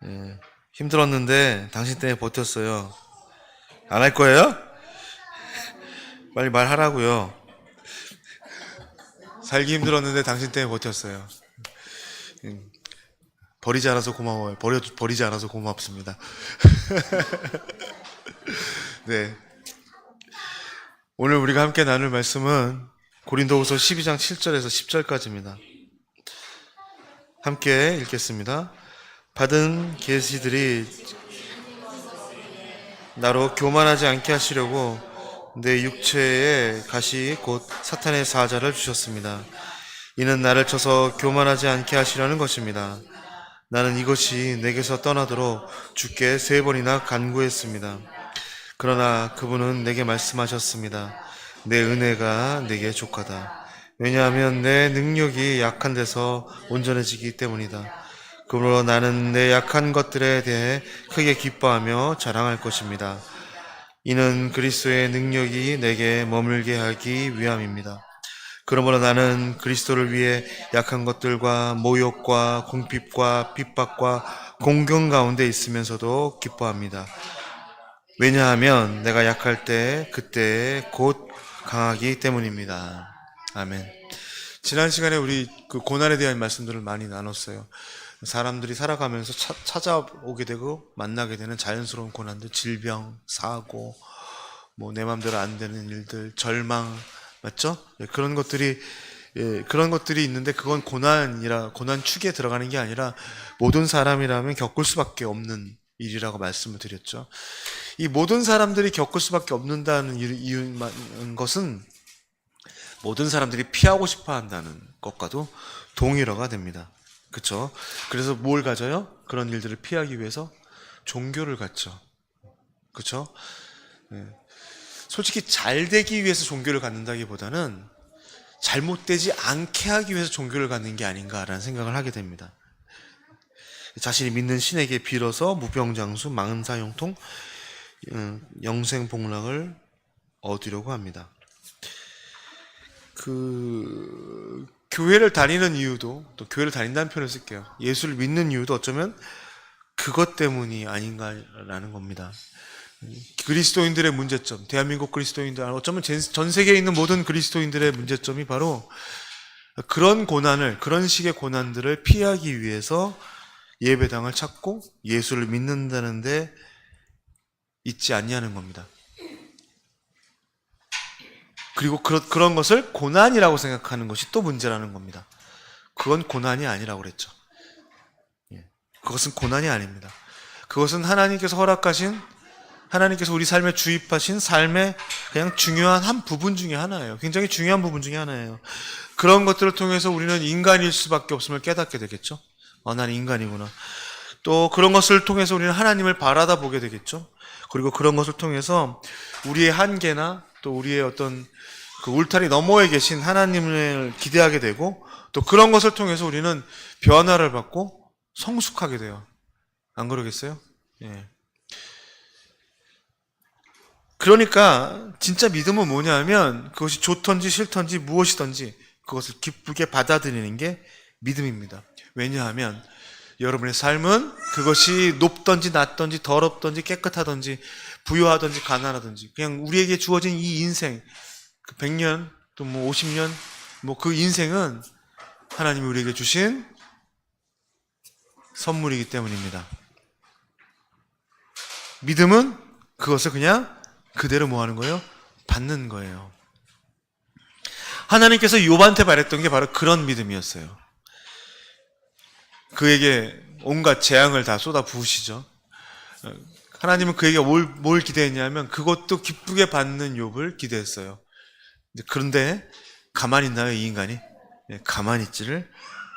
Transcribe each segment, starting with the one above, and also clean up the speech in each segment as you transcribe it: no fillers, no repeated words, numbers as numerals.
예, 힘들었는데 당신 때문에 버텼어요. 안 할 거예요? 빨리 말하라고요. 살기 힘들었는데 당신 때문에 버텼어요. 버리지 않아서 고마워요. 버리지 않아서 고맙습니다. 네. 오늘 우리가 함께 나눌 말씀은 고린도후서 12장 7절에서 10절까지입니다. 함께 읽겠습니다. 받은 계시들이 나로 교만하지 않게 하시려고 내 육체에 가시 곧 사탄의 사자를 주셨습니다. 이는 나를 쳐서 교만하지 않게 하시려는 것입니다. 나는 이것이 내게서 떠나도록 주께 3번이나 간구했습니다. 그러나 그분은 내게 말씀하셨습니다. 내 은혜가 내게 족하다. 왜냐하면 내 능력이 약한 데서 온전해지기 때문이다. 그러므로 나는 내 약한 것들에 대해 크게 기뻐하며 자랑할 것입니다. 이는 그리스도의 능력이 내게 머물게 하기 위함입니다. 그러므로 나는 그리스도를 위해 약한 것들과 모욕과 궁핍과 핍박과 공경 가운데 있으면서도 기뻐합니다. 왜냐하면 내가 약할 때 그때 곧 강하기 때문입니다. 아멘. 지난 시간에 우리 그 고난에 대한 말씀들을 많이 나눴어요. 사람들이 살아가면서 찾아오게 되고 만나게 되는 자연스러운 고난들, 질병, 사고, 뭐 내 마음대로 안 되는 일들, 절망, 맞죠? 그런 것들이 있는데 그건 고난 축에 들어가는 게 아니라 모든 사람이라면 겪을 수밖에 없는 일이라고 말씀을 드렸죠. 이 모든 사람들이 겪을 수밖에 없는다는 이유인 것은 모든 사람들이 피하고 싶어 한다는 것과도 동일어가 됩니다. 그렇죠? 그래서 뭘 가져요? 그런 일들을 피하기 위해서 종교를 갖죠. 그렇죠? 네. 솔직히 잘 되기 위해서 종교를 갖는다기보다는 잘못되지 않게 하기 위해서 종교를 갖는 게 아닌가라는 생각을 하게 됩니다. 자신이 믿는 신에게 빌어서 무병장수, 망은사형통, 영생복락을 얻으려고 합니다. 교회를 다니는 이유도, 또 교회를 다닌다는 표현을 쓸게요. 예수를 믿는 이유도 어쩌면 그것 때문이 아닌가라는 겁니다. 그리스도인들의 문제점, 대한민국 그리스도인들, 어쩌면 전 세계에 있는 모든 그리스도인들의 문제점이 바로 그런 고난을, 그런 식의 고난들을 피하기 위해서 예배당을 찾고 예수를 믿는다는데 있지 않냐는 겁니다. 그리고 그런 것을 고난이라고 생각하는 것이 또 문제라는 겁니다. 그건 고난이 아니라고 그랬죠. 그것은 고난이 아닙니다. 그것은 하나님께서 허락하신, 하나님께서 우리 삶에 주입하신 삶의 그냥 중요한 한 부분 중에 하나예요. 굉장히 중요한 부분 중에 하나예요. 그런 것들을 통해서 우리는 인간일 수밖에 없음을 깨닫게 되겠죠. 나는 인간이구나. 또 그런 것을 통해서 우리는 하나님을 바라다 보게 되겠죠. 그리고 그런 것을 통해서 우리의 한계나 또 우리의 어떤 그 울타리 너머에 계신 하나님을 기대하게 되고, 또 그런 것을 통해서 우리는 변화를 받고 성숙하게 돼요. 안 그러겠어요? 예. 그러니까 진짜 믿음은 뭐냐면 그것이 좋던지 싫던지 무엇이든지 그것을 기쁘게 받아들이는 게 믿음입니다. 왜냐하면 여러분의 삶은 그것이 높든지 낮든지 더럽든지 깨끗하든지 부유하든지 가난하든지 그냥 우리에게 주어진 이 인생, 그 100년 또 뭐 50년 뭐 그 인생은 하나님이 우리에게 주신 선물이기 때문입니다. 믿음은 그것을 그냥 그대로 뭐 하는 거예요? 받는 거예요. 하나님께서 욥한테 바랬던 게 바로 그런 믿음이었어요. 그에게 온갖 재앙을 다 쏟아 부으시죠. 하나님은 그에게 뭘 기대했냐면 그것도 기쁘게 받는 욥을 기대했어요. 그런데 가만히 있나요, 이 인간이? 가만히 있지를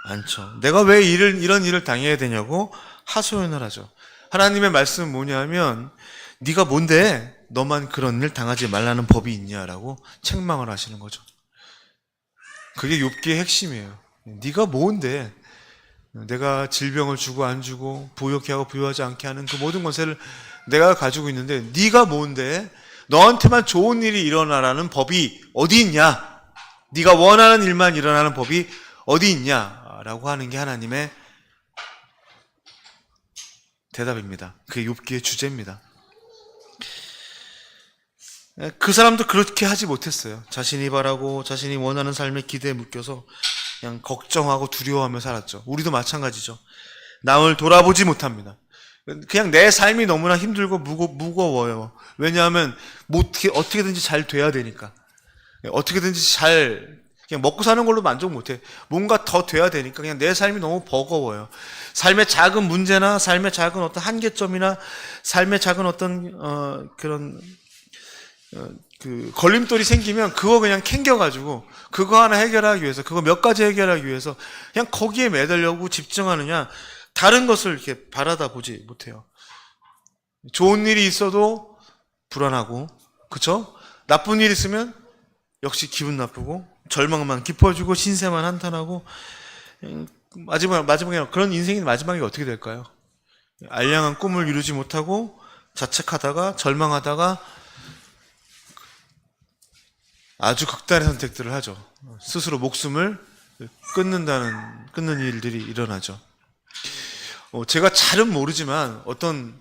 않죠. 내가 왜 이런 일을 당해야 되냐고 하소연을 하죠. 하나님의 말씀은 뭐냐면 네가 뭔데 너만 그런 일 당하지 말라는 법이 있냐라고 책망을 하시는 거죠. 그게 욥기의 핵심이에요. 네가 뭔데 내가 질병을 주고 안 주고 부유케 하고 부유하지 않게 하는 그 모든 권세를 내가 가지고 있는데 네가 뭔데 너한테만 좋은 일이 일어나라는 법이 어디 있냐? 네가 원하는 일만 일어나는 법이 어디 있냐라고 하는 게 하나님의 대답입니다. 그게 욥기의 주제입니다. 그 사람도 그렇게 하지 못했어요. 자신이 바라고 자신이 원하는 삶의 기대에 묶여서 그냥 걱정하고 두려워하며 살았죠. 우리도 마찬가지죠. 남을 돌아보지 못합니다. 그냥 내 삶이 너무나 힘들고 무거워요. 왜냐하면 어떻게든지 잘 돼야 되니까. 어떻게든지 그냥 먹고 사는 걸로 만족 못해. 뭔가 더 돼야 되니까 그냥 내 삶이 너무 버거워요. 삶의 작은 문제나 삶의 작은 어떤 한계점이나 삶의 작은 어떤 그런 그 걸림돌이 생기면 그거 그냥 캥겨가지고 그거 하나 해결하기 위해서, 그거 몇 가지 해결하기 위해서 그냥 거기에 매달려고 집중하느냐, 다른 것을 이렇게 바라다 보지 못해요. 좋은 일이 있어도 불안하고, 그쵸? 나쁜 일 있으면 역시 기분 나쁘고, 절망만 깊어지고, 신세만 한탄하고, 마지막에 그런 인생이 마지막에 어떻게 될까요? 알량한 꿈을 이루지 못하고 자책하다가 절망하다가 아주 극단의 선택들을 하죠. 스스로 목숨을 끊는 일들이 일어나죠. 제가 잘은 모르지만 어떤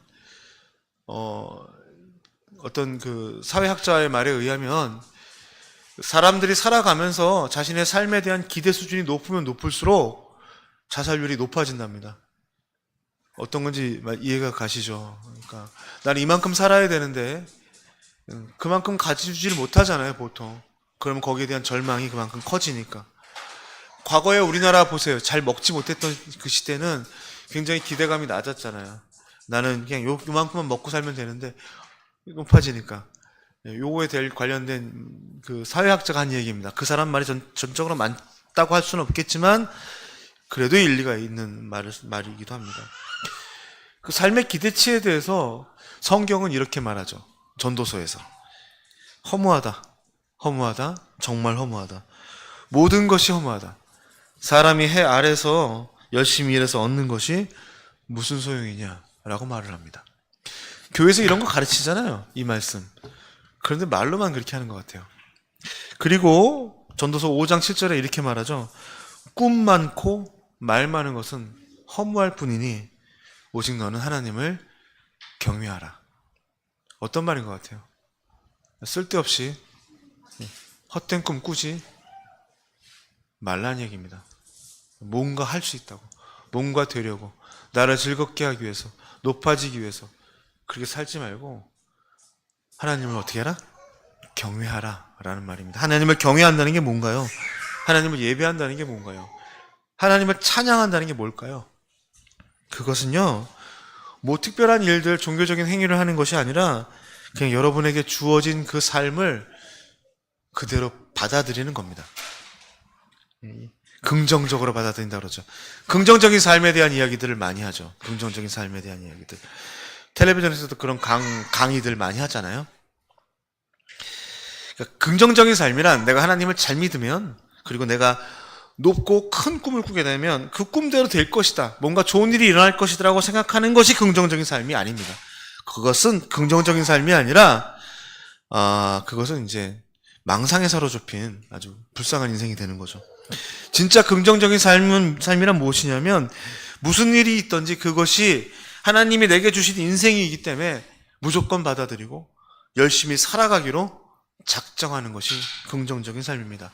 그 사회학자의 말에 의하면 사람들이 살아가면서 자신의 삶에 대한 기대 수준이 높으면 높을수록 자살률이 높아진답니다. 어떤 건지 이해가 가시죠? 그러니까 나는 이만큼 살아야 되는데 그만큼 가지지를 못하잖아요, 보통. 그러면 거기에 대한 절망이 그만큼 커지니까. 과거에 우리나라 보세요. 잘 먹지 못했던 그 시대는 굉장히 기대감이 낮았잖아요. 나는 그냥 요만큼만 먹고 살면 되는데 높아지니까. 요거에 관련된 그 사회학자가 한 얘기입니다. 그 사람 말이 전적으로 맞다고 할 수는 없겠지만 그래도 일리가 있는 말이기도 합니다. 그 삶의 기대치에 대해서 성경은 이렇게 말하죠. 전도서에서. 허무하다. 정말 허무하다. 모든 것이 허무하다. 사람이 해 아래서 열심히 일해서 얻는 것이 무슨 소용이냐 라고 말을 합니다. 교회에서 이런 거 가르치잖아요, 이 말씀. 그런데 말로만 그렇게 하는 것 같아요. 그리고 전도서 5장 7절에 이렇게 말하죠. 꿈 많고 말 많은 것은 허무할 뿐이니 오직 너는 하나님을 경외하라. 어떤 말인 것 같아요? 쓸데없이 헛된 꿈 꾸지 말라는 얘기입니다. 뭔가 할 수 있다고, 뭔가 되려고, 나를 즐겁게 하기 위해서, 높아지기 위해서 그렇게 살지 말고 하나님을 어떻게 하라? 경외하라 라는 말입니다. 하나님을 경외한다는 게 뭔가요? 하나님을 예배한다는 게 뭔가요? 하나님을 찬양한다는 게 뭘까요? 그것은요, 뭐 특별한 일들, 종교적인 행위를 하는 것이 아니라 그냥 여러분에게 주어진 그 삶을 그대로 받아들이는 겁니다. 긍정적으로 받아들인다 그러죠. 긍정적인 삶에 대한 이야기들을 많이 하죠. 긍정적인 삶에 대한 이야기들. 텔레비전에서도 그런 강의들 많이 하잖아요. 그러니까 긍정적인 삶이란 내가 하나님을 잘 믿으면, 그리고 내가 높고 큰 꿈을 꾸게 되면 그 꿈대로 될 것이다, 뭔가 좋은 일이 일어날 것이라고 생각하는 것이 긍정적인 삶이 아닙니다. 그것은 긍정적인 삶이 아니라 그것은 이제 망상에 사로잡힌 아주 불쌍한 인생이 되는 거죠. 진짜 긍정적인 삶이란 무엇이냐면, 무슨 일이 있든지 그것이 하나님이 내게 주신 인생이기 때문에 무조건 받아들이고 열심히 살아가기로 작정하는 것이 긍정적인 삶입니다.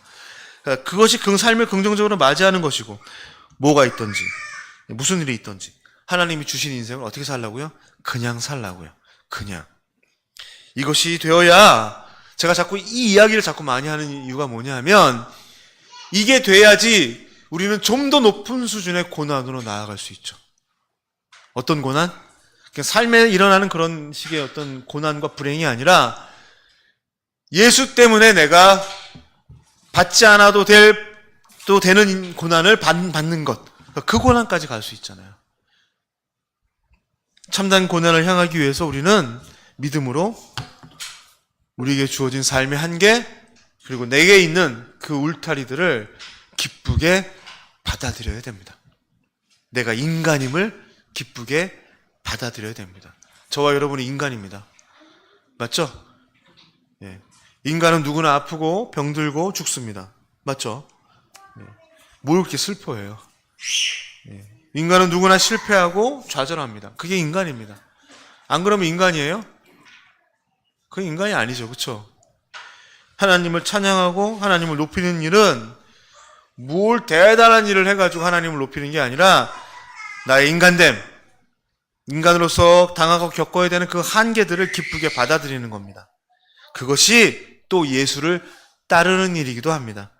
그것이 그 삶을 긍정적으로 맞이하는 것이고, 뭐가 있든지 무슨 일이 있든지 하나님이 주신 인생을 어떻게 살라고요? 그냥 살라고요. 그냥. 이것이 되어야, 제가 자꾸 이 이야기를 자꾸 많이 하는 이유가 뭐냐면, 이게 돼야지 우리는 좀 더 높은 수준의 고난으로 나아갈 수 있죠. 어떤 고난? 그냥 삶에 일어나는 그런 식의 어떤 고난과 불행이 아니라 예수 때문에 내가 받지 않아도 되는 고난을 받는 것, 그 고난까지 갈 수 있잖아요. 참된 고난을 향하기 위해서 우리는 믿음으로 우리에게 주어진 삶의 한계, 그리고 내게 있는 그 울타리들을 기쁘게 받아들여야 됩니다. 내가 인간임을 기쁘게 받아들여야 됩니다. 저와 여러분이 인간입니다. 맞죠? 예. 인간은 누구나 아프고 병들고 죽습니다. 맞죠? 예. 뭘 그렇게 슬퍼해요? 예. 인간은 누구나 실패하고 좌절합니다. 그게 인간입니다. 안 그러면 인간이에요? 그게 인간이 아니죠. 그렇죠? 하나님을 찬양하고 하나님을 높이는 일은 뭘 대단한 일을 해가지고 하나님을 높이는 게 아니라 나의 인간됨, 인간으로서 당하고 겪어야 되는 그 한계들을 기쁘게 받아들이는 겁니다. 그것이 또 예수를 따르는 일이기도 합니다.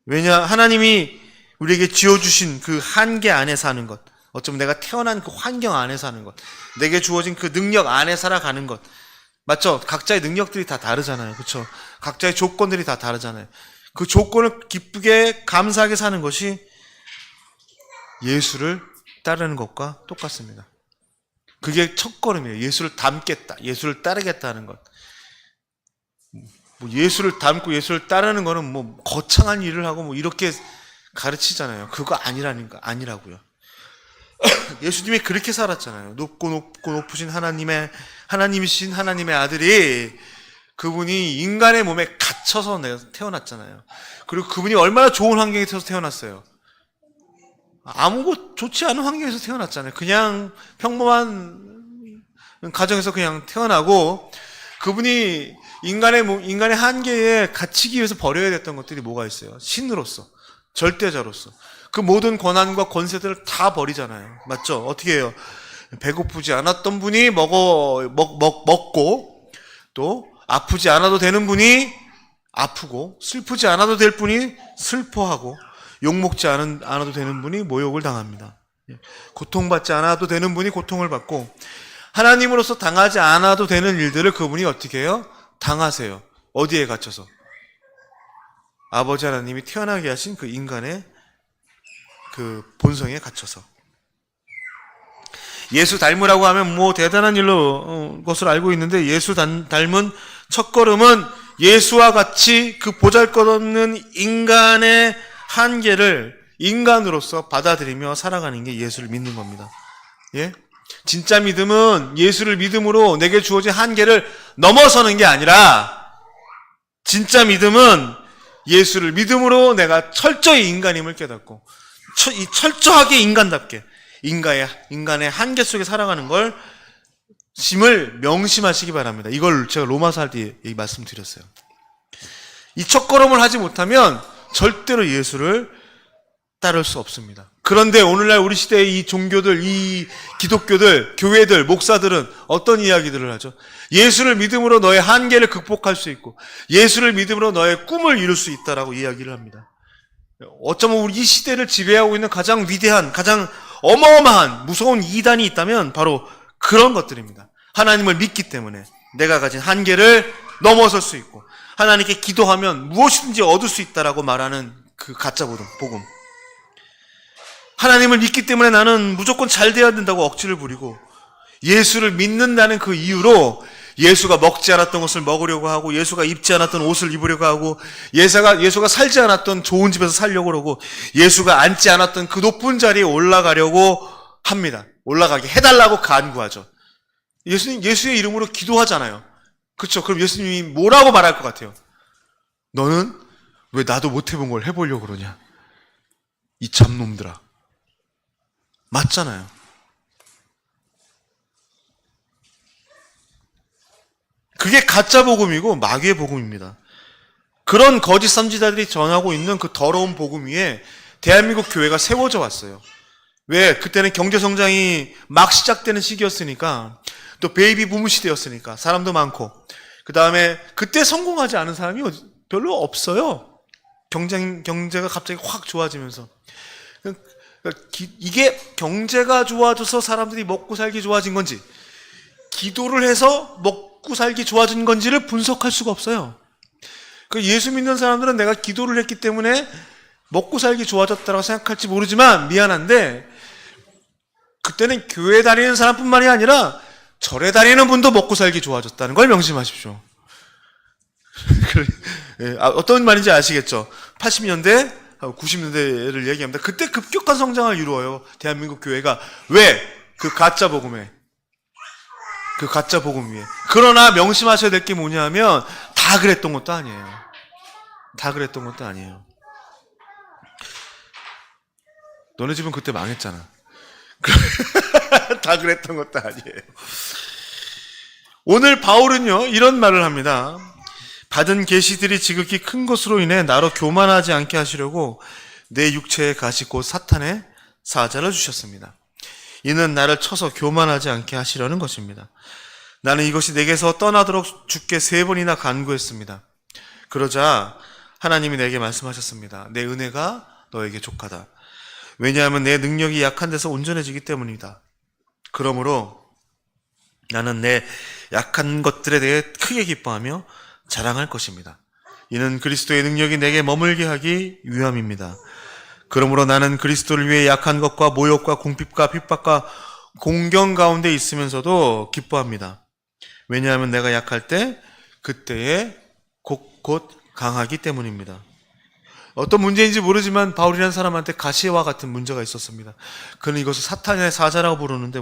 왜냐? 하나님이 우리에게 지어주신 그 한계 안에 사는 것, 어쩌면 내가 태어난 그 환경 안에 사는 것, 내게 주어진 그 능력 안에 살아가는 것, 맞죠? 각자의 능력들이 다 다르잖아요. 그렇죠? 각자의 조건들이 다 다르잖아요. 그 조건을 기쁘게 감사하게 사는 것이 예수를 따르는 것과 똑같습니다. 그게 첫걸음이에요. 예수를 닮겠다, 예수를 따르겠다는 것. 뭐 예수를 닮고 예수를 따르는 거는 뭐 거창한 일을 하고 뭐 이렇게 가르치잖아요. 그거 아니라고요. 예수님이 그렇게 살았잖아요. 높고 높으신 하나님이신 하나님의 아들이, 그분이 인간의 몸에 갇혀서 태어났잖아요. 그리고 그분이 얼마나 좋은 환경에서 태어났어요. 아무것도 좋지 않은 환경에서 태어났잖아요. 그냥 평범한 가정에서 그냥 태어나고, 그분이 인간의 한계에 갇히기 위해서 버려야 됐던 것들이 뭐가 있어요? 신으로서, 절대자로서. 그 모든 권한과 권세들을 다 버리잖아요. 맞죠? 어떻게 해요? 배고프지 않았던 분이 먹고, 또 아프지 않아도 되는 분이 아프고, 슬프지 않아도 될 분이 슬퍼하고, 욕먹지 않아도 되는 분이 모욕을 당합니다. 고통받지 않아도 되는 분이 고통을 받고, 하나님으로서 당하지 않아도 되는 일들을 그분이 어떻게 해요? 당하세요. 어디에 갇혀서? 아버지 하나님이 태어나게 하신 그 인간의 그 본성에 갇혀서. 예수 닮으라고 하면 뭐 대단한 일로 것을 알고 있는데, 예수 닮은 첫걸음은 예수와 같이 그 보잘것없는 인간의 한계를 인간으로서 받아들이며 살아가는 게 예수를 믿는 겁니다. 예? 진짜 믿음은 예수를 믿음으로 내게 주어진 한계를 넘어서는 게 아니라, 진짜 믿음은 예수를 믿음으로 내가 철저히 인간임을 깨닫고 철저하게 인간답게 인간의 한계 속에 살아가는 걸 심을 명심하시기 바랍니다. 이걸 제가 로마서 할 때 말씀드렸어요. 이 첫걸음을 하지 못하면 절대로 예수를 따를 수 없습니다. 그런데 오늘날 우리 시대의 이 종교들, 이 기독교들, 교회들, 목사들은 어떤 이야기들을 하죠? 예수를 믿음으로 너의 한계를 극복할 수 있고, 예수를 믿음으로 너의 꿈을 이룰 수 있다라고 이야기를 합니다. 어쩌면 우리 이 시대를 지배하고 있는 가장 위대한, 가장 어마어마한 무서운 이단이 있다면 바로 그런 것들입니다. 하나님을 믿기 때문에 내가 가진 한계를 넘어설 수 있고, 하나님께 기도하면 무엇이든지 얻을 수 있다라고 말하는 그 가짜 복음. 하나님을 믿기 때문에 나는 무조건 잘 돼야 된다고 억지를 부리고, 예수를 믿는다는 그 이유로 예수가 먹지 않았던 것을 먹으려고 하고, 예수가 입지 않았던 옷을 입으려고 하고, 예수가 살지 않았던 좋은 집에서 살려고 그러고, 예수가 앉지 않았던 그 높은 자리에 올라가려고 합니다. 올라가게 해달라고 간구하죠. 예수의 이름으로 기도하잖아요. 그렇죠? 그럼 예수님이 뭐라고 말할 것 같아요? 너는 왜 나도 못 해본 걸 해보려고 그러냐? 이 잡놈들아. 맞잖아요. 그게 가짜 복음이고 마귀의 복음입니다. 그런 거짓 선지자들이 전하고 있는 그 더러운 복음 위에 대한민국 교회가 세워져 왔어요. 왜? 그때는 경제 성장이 막 시작되는 시기였으니까, 또 베이비 부무 시대였으니까 사람도 많고, 그 다음에 그때 성공하지 않은 사람이 별로 없어요. 경제가 갑자기 확 좋아지면서. 이게 경제가 좋아져서 사람들이 먹고 살기 좋아진 건지, 기도를 해서 먹고 살기 좋아진 건지를 분석할 수가 없어요. 그 예수 믿는 사람들은 내가 기도를 했기 때문에 먹고 살기 좋아졌다고 생각할지 모르지만, 미안한데 그때는 교회 다니는 사람뿐만이 아니라 절에 다니는 분도 먹고 살기 좋아졌다는 걸 명심하십시오. 어떤 말인지 아시겠죠? 80년대 90년대를 얘기합니다. 그때 급격한 성장을 이루어요, 대한민국 교회가. 왜? 그 가짜 복음 위에. 그러나 명심하셔야 될 게 뭐냐면, 다 그랬던 것도 아니에요. 너네 집은 그때 망했잖아. 다 그랬던 것도 아니에요. 오늘 바울은요, 이런 말을 합니다. 받은 계시들이 지극히 큰 것으로 인해 나로 교만하지 않게 하시려고 내 육체의 가시 곧 사탄의 사자를 주셨습니다. 이는 나를 쳐서 교만하지 않게 하시려는 것입니다. 나는 이것이 내게서 떠나도록 주께 3번이나 간구했습니다. 그러자 하나님이 내게 말씀하셨습니다. 내 은혜가 너에게 족하다. 왜냐하면 내 능력이 약한 데서 온전해지기 때문이다. 그러므로 나는 내 약한 것들에 대해 크게 기뻐하며 자랑할 것입니다. 이는 그리스도의 능력이 내게 머물게 하기 위함입니다. 그러므로 나는 그리스도를 위해 약한 것과 모욕과 궁핍과 핍박과 공경 가운데 있으면서도 기뻐합니다. 왜냐하면 내가 약할 때 그때에 곧 강하기 때문입니다. 어떤 문제인지 모르지만 바울이라는 사람한테 가시와 같은 문제가 있었습니다. 그는 이것을 사탄의 사자라고 부르는데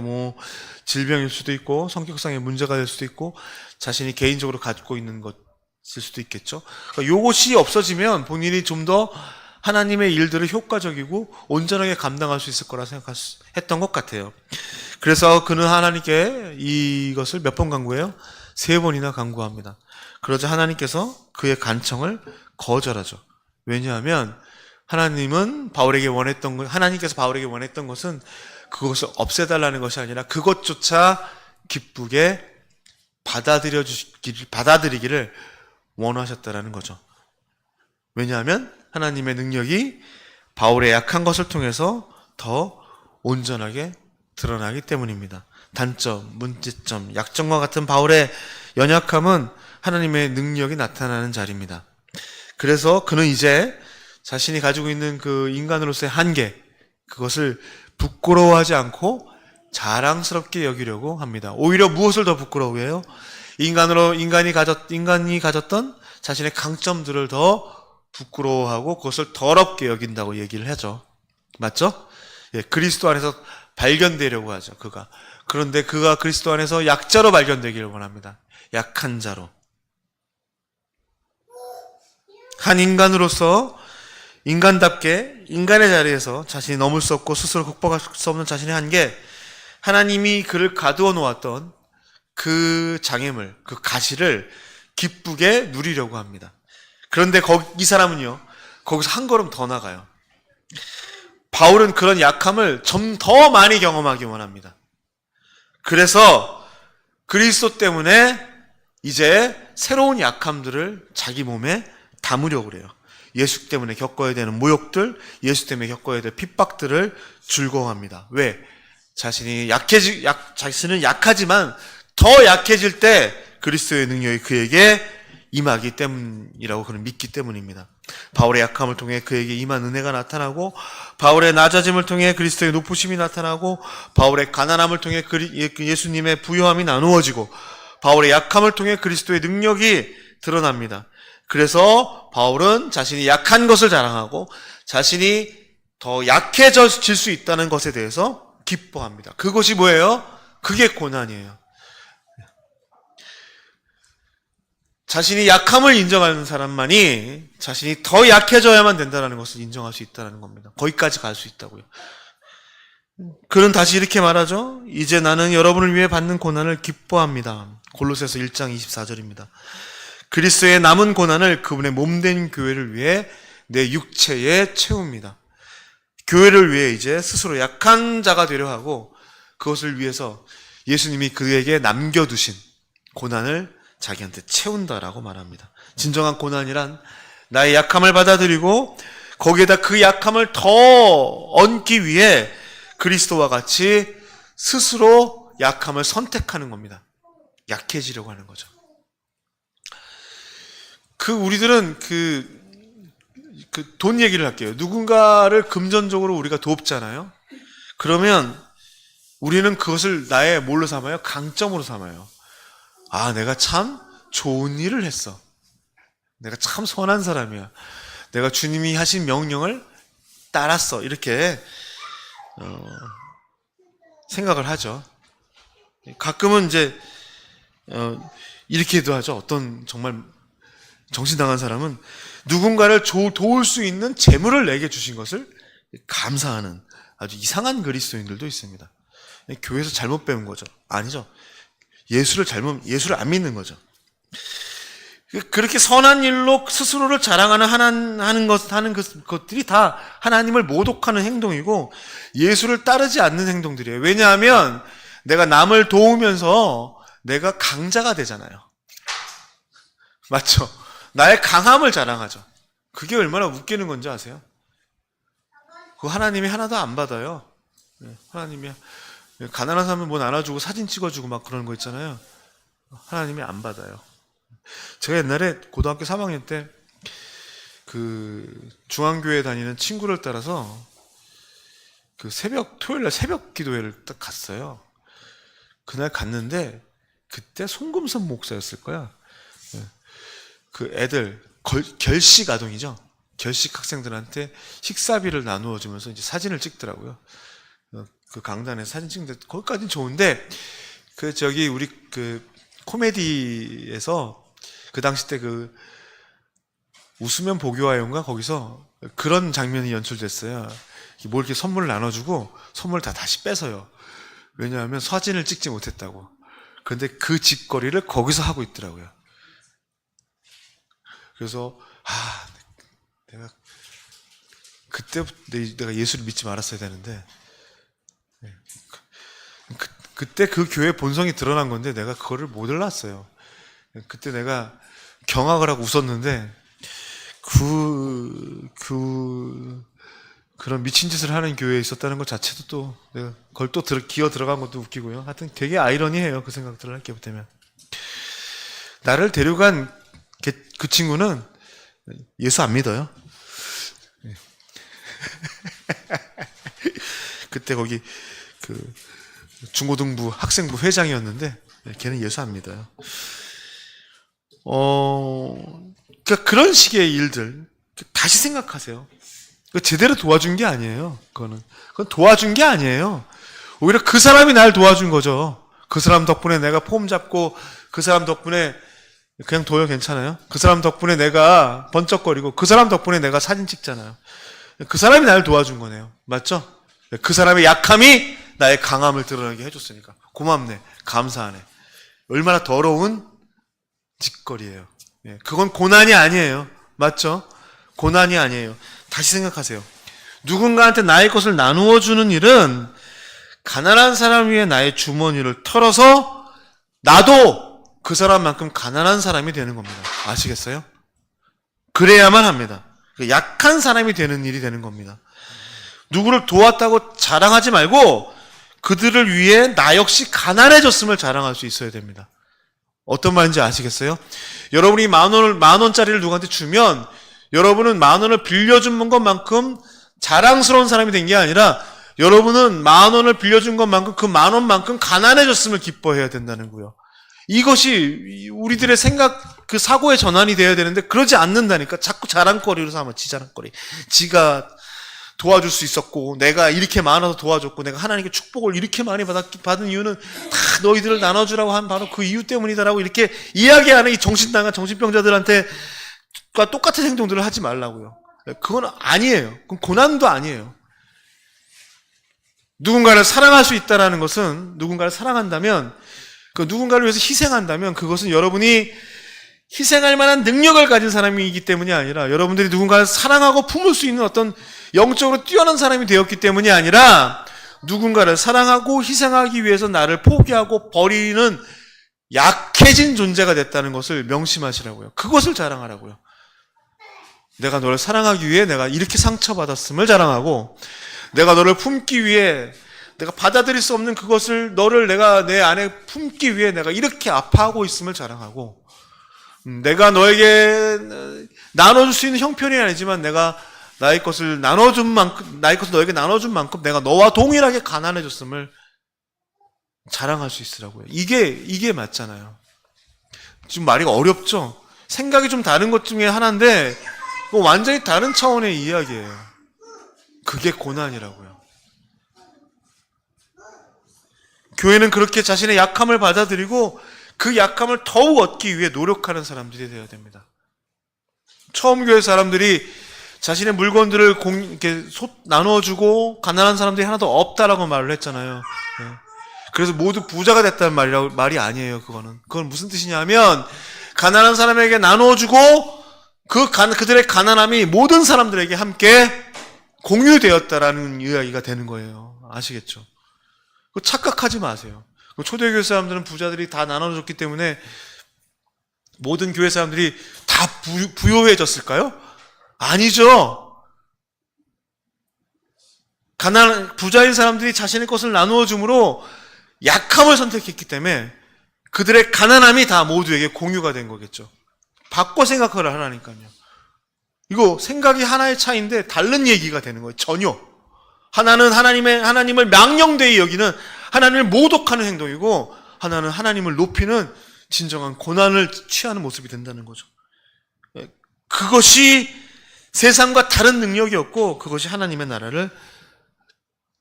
질병일 수도 있고 성격상의 문제가 될 수도 있고 자신이 개인적으로 갖고 있는 것일 수도 있겠죠. 그러니까 이것이 없어지면 본인이 좀 더 하나님의 일들을 효과적이고 온전하게 감당할 수 있을 거라 생각했던 것 같아요. 그래서 그는 하나님께 이것을 몇 번 간구해요? 3번이나 간구합니다. 그러자 하나님께서 그의 간청을 거절하죠. 왜냐하면 하나님께서 바울에게 원했던 것은 그것을 없애달라는 것이 아니라 그것조차 기쁘게 받아들이기를 원하셨다라는 거죠. 왜냐하면 하나님의 능력이 바울의 약한 것을 통해서 더 온전하게 드러나기 때문입니다. 단점, 문제점, 약점과 같은 바울의 연약함은 하나님의 능력이 나타나는 자리입니다. 그래서 그는 이제 자신이 가지고 있는 그 인간으로서의 한계, 그것을 부끄러워하지 않고 자랑스럽게 여기려고 합니다. 오히려 무엇을 더 부끄러워해요? 인간이 가졌던 자신의 강점들을 더 부끄러워하고 그것을 더럽게 여긴다고 얘기를 하죠. 맞죠? 예, 그리스도 안에서 발견되려고 하죠, 그가. 그런데 그가 그리스도 안에서 약자로 발견되기를 원합니다. 약한 자로. 한 인간으로서 인간답게 인간의 자리에서 자신이 넘을 수 없고 스스로 극복할 수 없는 자신의 한계, 하나님이 그를 가두어 놓았던 그 장애물, 그 가시를 기쁘게 누리려고 합니다. 그런데 이 사람은요, 거기서 한 걸음 더 나가요. 바울은 그런 약함을 좀 더 많이 경험하기 원합니다. 그래서 그리스도 때문에 이제 새로운 약함들을 자기 몸에 담으려고 그래요. 예수 때문에 겪어야 되는 모욕들, 예수 때문에 겪어야 될 핍박들을 즐거워합니다. 왜? 자신은 약하지만 더 약해질 때 그리스도의 능력이 그에게 임하기 때문이라고 그는 믿기 때문입니다. 바울의 약함을 통해 그에게 임한 은혜가 나타나고, 바울의 낮아짐을 통해 그리스도의 높으심이 나타나고, 바울의 가난함을 통해 예수님의 부요함이 나누어지고, 바울의 약함을 통해 그리스도의 능력이 드러납니다. 그래서 바울은 자신이 약한 것을 자랑하고 자신이 더 약해질 수 있다는 것에 대해서 기뻐합니다. 그것이 뭐예요? 그게 고난이에요. 자신이 약함을 인정하는 사람만이 자신이 더 약해져야만 된다는 것을 인정할 수 있다는 겁니다. 거기까지 갈 수 있다고요. 그는 다시 이렇게 말하죠. 이제 나는 여러분을 위해 받는 고난을 기뻐합니다. 골로새서 1장 24절입니다. 그리스도의 남은 고난을 그분의 몸된 교회를 위해 내 육체에 채웁니다. 교회를 위해 이제 스스로 약한 자가 되려 하고, 그것을 위해서 예수님이 그에게 남겨두신 고난을 자기한테 채운다라고 말합니다. 진정한 고난이란 나의 약함을 받아들이고 거기에다 그 약함을 더 얹기 위해 그리스도와 같이 스스로 약함을 선택하는 겁니다. 약해지려고 하는 거죠. 우리들은 돈 얘기를 할게요. 누군가를 금전적으로 우리가 돕잖아요. 그러면 우리는 그것을 나의 뭘로 삼아요? 강점으로 삼아요. 아, 내가 참 좋은 일을 했어. 내가 참 선한 사람이야. 내가 주님이 하신 명령을 따랐어. 이렇게 생각을 하죠. 가끔은 이제 이렇게도 하죠. 어떤 정말 정신 나간 사람은 누군가를 도울 수 있는 재물을 내게 주신 것을 감사하는 아주 이상한 그리스도인들도 있습니다. 교회에서 잘못 배운 거죠. 아니죠. 예수를 안 믿는 거죠. 그렇게 선한 일로 스스로를 자랑하는 것들이 다 하나님을 모독하는 행동이고 예수를 따르지 않는 행동들이에요. 왜냐하면 내가 남을 도우면서 내가 강자가 되잖아요. 맞죠? 나의 강함을 자랑하죠. 그게 얼마나 웃기는 건지 아세요? 그거 하나님이 하나도 안 받아요. 하나님이 가난한 사람은 뭐 나눠주고 사진 찍어주고 막 그러는 거 있잖아요. 하나님이 안 받아요. 제가 옛날에 고등학교 3학년 때 그 중앙교회 다니는 친구를 따라서 그 토요일날 새벽 기도회를 딱 갔어요. 그날 갔는데 그때 송금선 목사였을 거야. 그 애들 결식 아동이죠. 결식 학생들한테 식사비를 나누어 주면서 이제 사진을 찍더라고요. 그 강단에 사진 찍는데 거기까지는 좋은데 우리 그 코미디에서 그 당시 때 그 웃으면 보교와요인가 거기서 그런 장면이 연출됐어요. 뭐 이렇게 선물을 나눠주고 선물 다 다시 뺏어요. 왜냐하면 사진을 찍지 못했다고. 그런데 그 짓거리를 거기서 하고 있더라고요. 그래서 내가 그때부터 내가 예수를 믿지 말았어야 되는데 그때 그 교회 본성이 드러난 건데 내가 그거를 못 몰랐어요. 그때 내가 경악을 하고 웃었는데 그런 미친 짓을 하는 교회에 있었다는 것 자체도 또 내가 그걸 또 기어 들어간 것도 웃기고요. 하여튼 되게 아이러니해요. 그 생각들을 할 게 되면. 나를 데려간 그 친구는 예수 안 믿어요. 그때 거기 그 중고등부 학생부 회장이었는데 걔는 예수 안 믿어요. 그러니까 그런 식의 일들 다시 생각하세요. 제대로 도와준 게 아니에요. 그건 도와준 게 아니에요. 오히려 그 사람이 날 도와준 거죠. 그 사람 덕분에 내가 폼 잡고 그 사람 덕분에 그냥 둬요. 괜찮아요? 그 사람 덕분에 내가 번쩍거리고 그 사람 덕분에 내가 사진 찍잖아요. 그 사람이 나를 도와준 거네요. 맞죠? 그 사람의 약함이 나의 강함을 드러나게 해줬으니까 고맙네, 감사하네. 얼마나 더러운 짓거리예요. 그건 고난이 아니에요. 맞죠? 고난이 아니에요. 다시 생각하세요. 누군가한테 나의 것을 나누어 주는 일은 가난한 사람 위에 나의 주머니를 털어서 나도 그 사람만큼 가난한 사람이 되는 겁니다. 아시겠어요? 그래야만 합니다. 약한 사람이 되는 일이 되는 겁니다. 누구를 도왔다고 자랑하지 말고 그들을 위해 나 역시 가난해졌음을 자랑할 수 있어야 됩니다. 어떤 말인지 아시겠어요? 여러분이 만 원짜리를 누구한테 주면 여러분은 10,000원을 빌려준 것만큼 자랑스러운 사람이 된 게 아니라 여러분은 10,000원을 빌려준 것만큼 그 10,000원만큼 가난해졌음을 기뻐해야 된다는 거예요. 이것이 우리들의 생각, 그 사고의 전환이 되어야 되는데 그러지 않는다니까. 자꾸 자랑거리로 삼아. 자랑거리. 지가 도와줄 수 있었고 내가 이렇게 많아서 도와줬고 내가 하나님께 축복을 이렇게 많이 받은 이유는 다 너희들을 나눠주라고 한 바로 그 이유 때문이다라고 이렇게 이야기하는 이 정신나간 정신병자들한테 똑같은 행동들을 하지 말라고요. 그건 아니에요. 그건 고난도 아니에요. 누군가를 사랑할 수 있다는 것은 누군가를 사랑한다면 그 누군가를 위해서 희생한다면 그것은 여러분이 희생할 만한 능력을 가진 사람이기 때문이 아니라 여러분들이 누군가를 사랑하고 품을 수 있는 어떤 영적으로 뛰어난 사람이 되었기 때문이 아니라 누군가를 사랑하고 희생하기 위해서 나를 포기하고 버리는 약해진 존재가 됐다는 것을 명심하시라고요. 그것을 자랑하라고요. 내가 너를 사랑하기 위해 내가 이렇게 상처받았음을 자랑하고 내가 너를 품기 위해 내가 받아들일 수 없는 그것을 너를 내가 내 안에 품기 위해 내가 이렇게 아파하고 있음을 자랑하고 내가 너에게 나눠줄 수 있는 형편이 아니지만 내가 나의 것을 너에게 나눠준 만큼 내가 너와 동일하게 가난해졌음을 자랑할 수 있으라고요. 이게 맞잖아요. 지금 말이 어렵죠? 생각이 좀 다른 것 중에 하나인데 완전히 다른 차원의 이야기예요. 그게 고난이라고요. 교회는 그렇게 자신의 약함을 받아들이고 그 약함을 더욱 얻기 위해 노력하는 사람들이 되어야 됩니다. 처음 교회 사람들이 자신의 물건들을 이렇게 나눠주고 가난한 사람들이 하나도 없다라고 말을 했잖아요. 예. 그래서 모두 부자가 됐다는 말이 아니에요. 그건 무슨 뜻이냐면 가난한 사람에게 나눠주고 그들의 가난함이 모든 사람들에게 함께 공유되었다라는 이야기가 되는 거예요. 아시겠죠? 착각하지 마세요. 초대교회 사람들은 부자들이 다 나눠줬기 때문에 모든 교회 사람들이 다 부유해졌을까요? 아니죠. 부자인 사람들이 자신의 것을 나누어 줌으로 약함을 선택했기 때문에 그들의 가난함이 다 모두에게 공유가 된 거겠죠. 바꿔 생각을 하라니까요. 이거 생각이 하나의 차이인데 다른 얘기가 되는 거예요. 전혀. 하나는 하나님을 망령되이 여기는 하나님을 모독하는 행동이고, 하나는 하나님을 높이는 진정한 고난을 취하는 모습이 된다는 거죠. 그것이 세상과 다른 능력이었고, 그것이 하나님의 나라를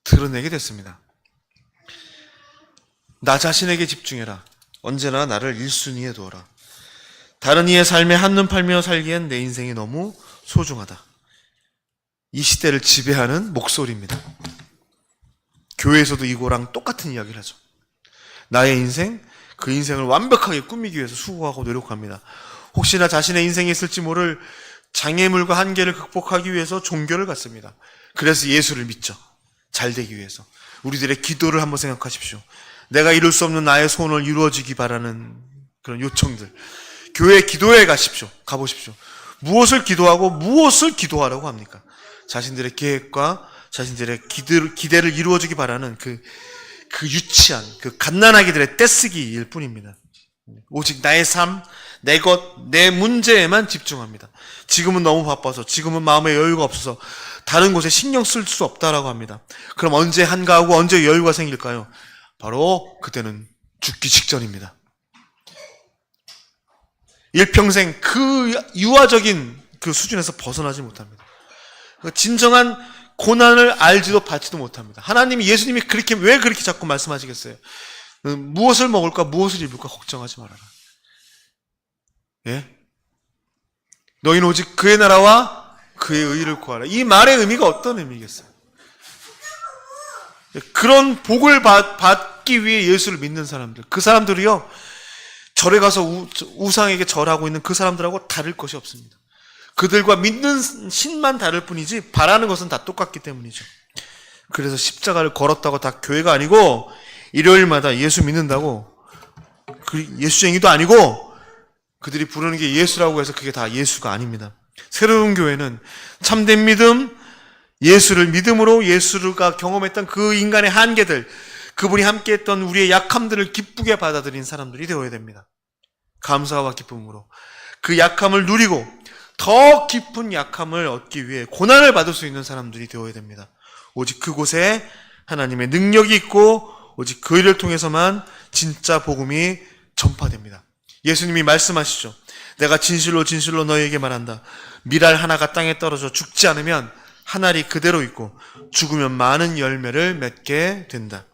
드러내게 됐습니다. 나 자신에게 집중해라. 언제나 나를 1순위에 두어라. 다른 이의 삶에 한눈 팔며 살기엔 내 인생이 너무 소중하다. 이 시대를 지배하는 목소리입니다. 교회에서도 이거랑 똑같은 이야기를 하죠. 나의 인생, 그 인생을 완벽하게 꾸미기 위해서 수고하고 노력합니다. 혹시나 자신의 인생에 있을지 모를 장애물과 한계를 극복하기 위해서 종교를 갖습니다. 그래서 예수를 믿죠. 잘 되기 위해서. 우리들의 기도를 한번 생각하십시오. 내가 이룰 수 없는 나의 소원을 이루어지기 바라는 그런 요청들. 교회 기도회에 가보십시오. 무엇을 기도하고 무엇을 기도하라고 합니까? 자신들의 계획과 자신들의 기대를 이루어주기 바라는 그 유치한, 그 갓난아기들의 떼쓰기일 뿐입니다. 오직 나의 삶, 내 것, 내 문제에만 집중합니다. 지금은 너무 바빠서, 지금은 마음의 여유가 없어서 다른 곳에 신경 쓸 수 없다라고 합니다. 그럼 언제 한가하고 언제 여유가 생길까요? 바로 그때는 죽기 직전입니다. 일평생 그 유아적인 그 수준에서 벗어나지 못합니다. 진정한 고난을 알지도 받지도 못합니다. 예수님이 왜 그렇게 자꾸 말씀하시겠어요? 무엇을 먹을까, 무엇을 입을까 걱정하지 말아라. 예? 너희는 오직 그의 나라와 그의 의를 구하라. 이 말의 의미가 어떤 의미겠어요? 그런 복을 받기 위해 예수를 믿는 사람들, 그 사람들이요, 절에 가서 우상에게 절하고 있는 그 사람들하고 다를 것이 없습니다. 그들과 믿는 신만 다를 뿐이지 바라는 것은 다 똑같기 때문이죠. 그래서 십자가를 걸었다고 다 교회가 아니고, 일요일마다 예수 믿는다고 예수쟁이도 아니고, 그들이 부르는 게 예수라고 해서 그게 다 예수가 아닙니다. 새로운 교회는 참된 믿음, 예수를 믿음으로 예수가 경험했던 그 인간의 한계들, 그분이 함께했던 우리의 약함들을 기쁘게 받아들인 사람들이 되어야 됩니다. 감사와 기쁨으로 그 약함을 누리고 더 깊은 약함을 얻기 위해 고난을 받을 수 있는 사람들이 되어야 됩니다. 오직 그곳에 하나님의 능력이 있고 오직 그 일을 통해서만 진짜 복음이 전파됩니다. 예수님이 말씀하시죠. 내가 진실로 진실로 너희에게 말한다. 밀알 하나가 땅에 떨어져 죽지 않으면 한 알이 그대로 있고 죽으면 많은 열매를 맺게 된다.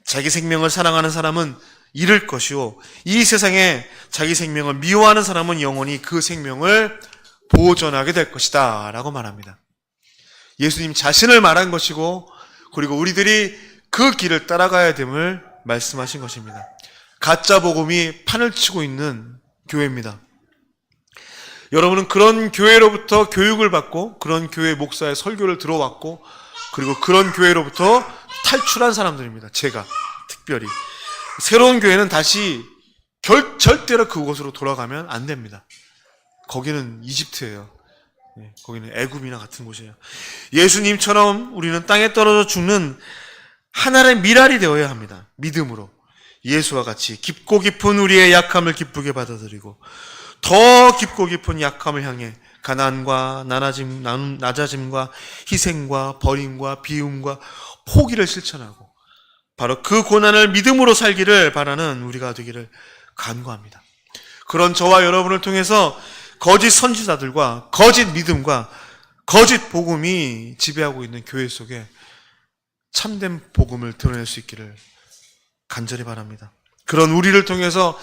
자기 생명을 사랑하는 사람은 잃을 것이요, 이 세상에 자기 생명을 미워하는 사람은 영원히 그 생명을 보존하게 될 것이다 라고 말합니다. 예수님 자신을 말한 것이고, 그리고 우리들이 그 길을 따라가야 됨을 말씀하신 것입니다. 가짜 복음이 판을 치고 있는 교회입니다. 여러분은 그런 교회로부터 교육을 받고 그런 교회 목사의 설교를 들어왔고, 그리고 그런 교회로부터 탈출한 사람들입니다. 제가 특별히. 새로운 교회는 다시 절대로 그곳으로 돌아가면 안 됩니다. 거기는 이집트예요. 거기는 애굽이나 같은 곳이에요. 예수님처럼 우리는 땅에 떨어져 죽는 하나의 밀알이 되어야 합니다. 믿음으로 예수와 같이 깊고 깊은 우리의 약함을 기쁘게 받아들이고 더 깊고 깊은 약함을 향해 가난과 낮아짐과 희생과 버림과 비움과 포기를 실천하고 바로 그 고난을 믿음으로 살기를 바라는 우리가 되기를 간구합니다. 그런 저와 여러분을 통해서 거짓 선지자들과 거짓 믿음과 거짓 복음이 지배하고 있는 교회 속에 참된 복음을 드러낼 수 있기를 간절히 바랍니다. 그런 우리를 통해서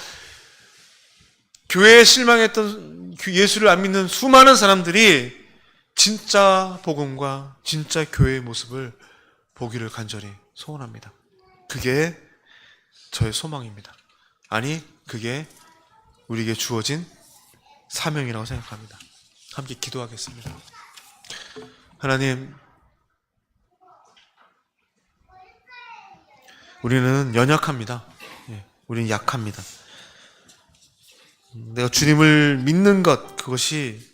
교회에 실망했던 예수를 안 믿는 수많은 사람들이 진짜 복음과 진짜 교회의 모습을 보기를 간절히 소원합니다. 그게 저의 소망입니다. 아니, 그게 우리에게 주어진 사명이라고 생각합니다. 함께 기도하겠습니다. 하나님, 우리는 연약합니다. 우리는 약합니다. 내가 주님을 믿는 것, 그것이